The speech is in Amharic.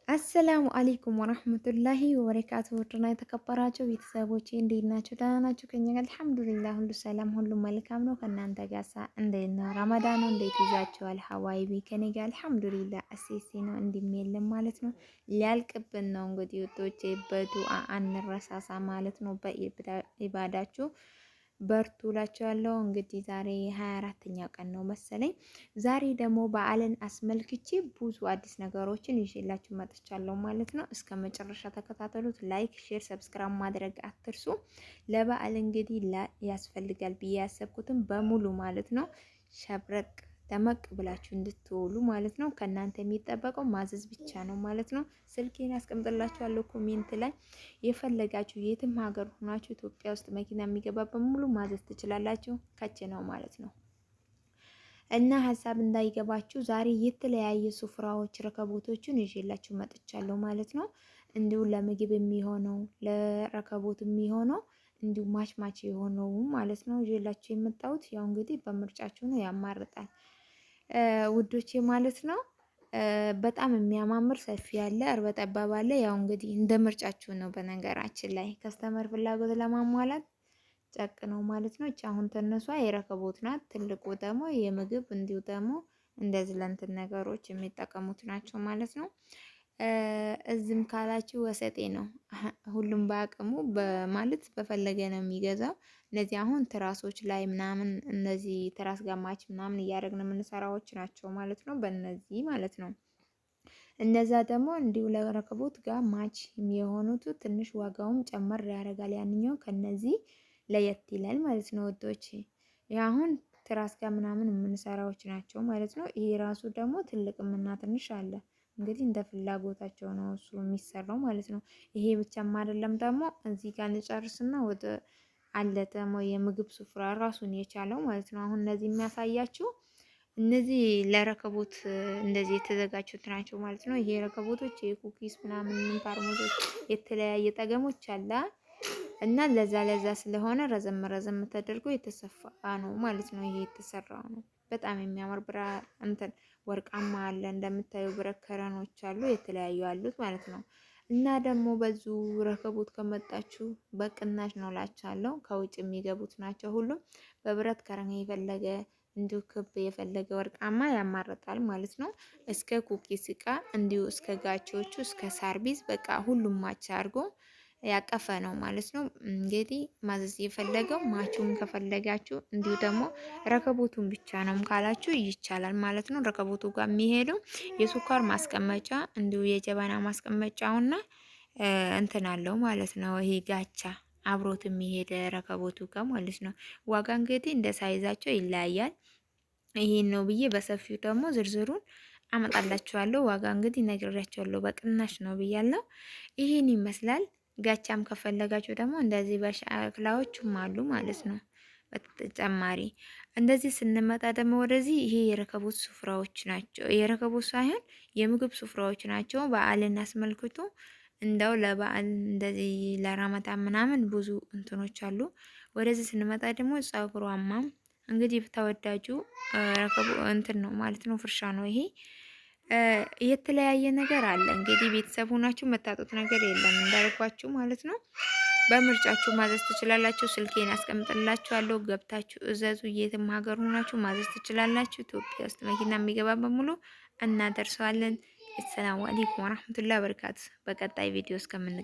አሰላሙ አለይኩም ወራህመቱላሂ ወበረካቱ። ውድና የተከበራችሁ ቤተሰቦቼ እንዴት ናችሁ? ደህና ናችሁ? ከኛ ጋር አልሐምዱሊላህ ሁሉ ሰላም፣ ሁሉ መልካም ነው። ከእናንተ ጋርሳ እንዴት ነው? ረመዳኑ እንዴት ይዛችኋል? ሀዋይቢ ከኔ ጋር አልሐምዱሊላህ አሴሴ ነው እንዲም የለም ማለት ነው። ሊያልቅብን ነው እንግዲህ ውዶቼ፣ በዱአ አንረሳሳ ማለት ነው። በኢባዳችሁ በርቱ እላችኋለሁ። እንግዲህ ዛሬ 24ኛ ቀን ነው መሰለኝ። ዛሬ ደግሞ በዓልን አስመልክቼ ብዙ አዲስ ነገሮችን ይዤላችሁ መጥቻለሁ ማለት ነው። እስከ መጨረሻ ተከታተሉት። ላይክ፣ ሼር፣ ሰብስክራይብ ማድረግ አትርሱ። ለበዓል እንግዲህ ያስፈልጋል ብዬ ያሰብኩትን በሙሉ ማለት ነው ሸብረቅ ደመቅ ብላችሁ እንድትውሉ ማለት ነው። ከእናንተ የሚጠበቀው ማዘዝ ብቻ ነው ማለት ነው። ስልኬን አስቀምጥላችኋለሁ ኮሜንት ላይ የፈለጋችሁ የትም ሀገር ሆናችሁ ኢትዮጵያ ውስጥ መኪና የሚገባ በሙሉ ማዘዝ ትችላላችሁ። ከች ነው ማለት ነው። እና ሀሳብ እንዳይገባችሁ ዛሬ የተለያየ ሱፍራዎች ረከቦቶችን ይዤላችሁ መጥቻለሁ ማለት ነው። እንዲሁ ለምግብ የሚሆነው ለረከቦት የሚሆነው እንዲሁ ማች የሆነው ማለት ነው ይዤላችሁ የመጣሁት። ያው እንግዲህ በምርጫችሁ ነው፣ ያማርጣል ውዶቼ ማለት ነው። በጣም የሚያማምር ሰፊ ያለ እርበ ጠባብ አለ። ያው እንግዲህ እንደ ምርጫችሁ ነው። በነገራችን ላይ ከስተመር ፍላጎት ለማሟላት ጨቅ ነው ማለት ነው። እቺ አሁን ተነሷ የረከቦት ናት። ትልቁ ደግሞ የምግብ እንዲሁ ደግሞ እንደዚህ ለእንትን ነገሮች የሚጠቀሙት ናቸው ማለት ነው። እዝም ካላችሁ ወሰጤ ነው። ሁሉም በአቅሙ በማለት በፈለገ ነው የሚገዛው። እነዚህ አሁን ትራሶች ላይ ምናምን እነዚህ ትራስ ጋማች ምናምን እያደረግን የምንሰራዎች ናቸው ማለት ነው። በእነዚህ ማለት ነው። እነዛ ደግሞ እንዲሁ ለረከቦት ጋር ማች የሆኑት ትንሽ ዋጋውም ጨመር ያደርጋል። ያንኛው ከነዚህ ለየት ይላል ማለት ነው ወዶች። አሁን ትራስ ጋር ምናምን የምንሰራዎች ናቸው ማለት ነው። ይሄ ራሱ ደግሞ ትልቅም እና ትንሽ አለ። እንግዲህ እንደ ፍላጎታቸው ነው እሱ የሚሰራው ማለት ነው። ይሄ ብቻም አይደለም ደግሞ እዚህ ጋር እንጨርስና ወደ አለ ደግሞ የምግብ ስፍራ ራሱን የቻለው ማለት ነው። አሁን እነዚህ የሚያሳያችሁ እነዚህ ለረከቦት እንደዚህ የተዘጋጁት ናቸው ማለት ነው። ይሄ ረከቦቶች የኩኪስ ምናምን ፓርሞቶች የተለያየ ጠገሞች አለ እና ለዛ ስለሆነ ረዘም ተደርጎ የተሰፋ ነው ማለት ነው። ይሄ የተሰራው ነው። በጣም የሚያምር ብራ እንትን ወርቃማ አለ እንደምታዩ ብረት ከረኖች አሉ የተለያዩ አሉት ማለት ነው። እና ደግሞ በዙ ረከቦት ከመጣችሁ በቅናሽ ነው ላችኋለሁ። ከውጭ የሚገቡት ናቸው ሁሉም በብረት ከረን የፈለገ እንዲሁ ክብ የፈለገ ወርቃማ ያማርጣል ማለት ነው። እስከ ኩኪስ እቃ እንዲሁ እስከ ጋቾቹ እስከ ሳርቢዝ በቃ ሁሉም ማች አድርጎ ያቀፈ ነው ማለት ነው። እንግዲህ ማዘዝ የፈለገው ማቹን ከፈለጋችሁ እንዲሁ ደግሞ ረከቦቱን ብቻ ነው ካላችሁ ይቻላል ማለት ነው። ረከቦቱ ጋር የሚሄደው የሱካር ማስቀመጫ እንዲሁ የጀበና ማስቀመጫውና እንትን አለው ማለት ነው። ይሄ ጋቻ አብሮት የሚሄድ ረከቦቱ ጋር ማለት ነው። ዋጋ እንግዲህ እንደ ሳይዛቸው ይለያያል። ይሄን ነው ብዬ በሰፊው ደግሞ ዝርዝሩን አመጣላችኋለሁ። ዋጋ እንግዲህ ነግሬያችኋለሁ፣ በቅናሽ ነው ብያለሁ። ይሄን ይመስላል። ጋቻም ከፈለጋችሁ ደግሞ እንደዚህ በሸክላዎችም አሉ ማለት ነው። በተጨማሪ እንደዚህ ስንመጣ ደግሞ ወደዚህ ይሄ የረከቦት ስፍራዎች ናቸው። የረከቦት ሳይሆን የምግብ ስፍራዎች ናቸው። በዓልን አስመልክቶ እንደው ለበዓል እንደዚህ ለረመዳን ምናምን ብዙ እንትኖች አሉ። ወደዚህ ስንመጣ ደግሞ ጸጉሯማ እንግዲህ ተወዳጁ ረከቦ እንትን ነው ማለት ነው። ፍርሻ ነው ይሄ። የተለያየ ነገር አለ እንግዲህ ቤተሰብ ሆናችሁ መታጡት ነገር የለም እንዳልኳችሁ ማለት ነው። በምርጫችሁ ማዘዝ ትችላላችሁ። ስልኬን አስቀምጥላችኋለሁ፣ ገብታችሁ እዘዙ። የትም ሀገር ሆናችሁ ማዘዝ ትችላላችሁ። ኢትዮጵያ ውስጥ መኪና የሚገባ በሙሉ እናደርሰዋለን። ሰላም አለይኩም ወራህመቱላሂ ወበረካቱ። በቀጣይ ቪዲዮ እስከምን